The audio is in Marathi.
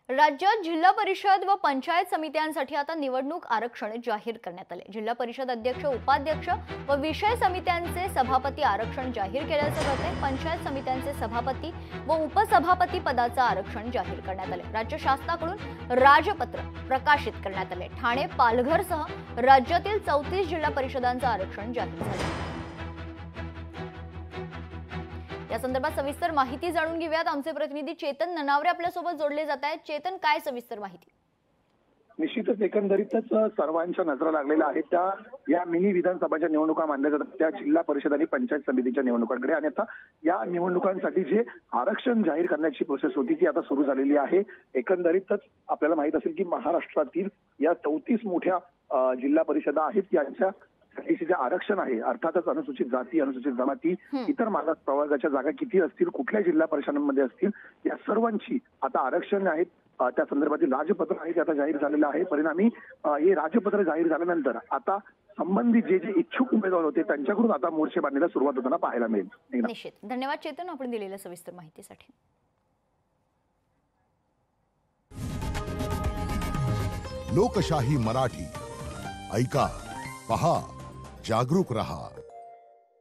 राज्यात जिल्हा परिषद व पंचायत समित्यांसाठी आता निवडणूक आरक्षण जाहीर करण्यात आले। जिल्हा परिषद अध्यक्ष, उपाध्यक्ष व विषय समित्यांचे सभापती आरक्षण जाहीर केल्याचे कळते। पंचायत समित्यांचे सभापती व उपसभापती पदाचे आरक्षण जाहीर करण्यात आले। राज्य शासनाकडून राजपत्र प्रकाशित करण्यात आले। ठाणे, पालघरसह राज्यातील 34 जिल्हा परिषदांचे आरक्षण जाहीर झाले। या संदर्भात सविस्तर माहिती जाणून घेऊयात। आमचे प्रतिनिधी चेतन ननावरे आपल्या सोबत जोडले जात आहेत। चेतन, काय सविस्तर माहिती? निश्चितच एकंदरीतच सर्वांच्या नजरा लागलेल्या आहेत त्या या मिनी विधानसभाच्या निवडणुका मानल्या जातात त्या जिल्हा परिषद आणि पंचायत समितीच्या निवडणुकांकडे। आणि आता या निवडणुकांसाठी जे आरक्षण जाहीर करण्याची प्रोसेस होती ती आता सुरू झालेली आहे। एकंदरीतच आपल्याला माहित असेल की महाराष्ट्रातील या 34 मोठ्या जिल्हा परिषदा आहेत यांच्या जे आरक्षण आहे, अर्थातच अनुसूचित जाती, अनुसूचित जमाती, इतर मागास प्रवर्गाच्या जागा किती असतील, कुठल्या जिल्हा परिषदांमध्ये असतील, या सर्वांची आता आरक्षण आहेत त्या संदर्भातील राजपत्र आहे ते आता जाहीर झालेलं आहे। परिणामी हे राजपत्र जाहीर झाल्यानंतर आता संबंधित जे इच्छुक उमेदवार होते त्यांच्याकडून आता मोर्चे बांधण्याला सुरुवात होताना पाहायला मिळेल। निश्चित, धन्यवाद चेतन आपण दिलेल्या सविस्तर माहितीसाठी। लोकशाही मराठी ऐका, पहा, जागरूक रहा।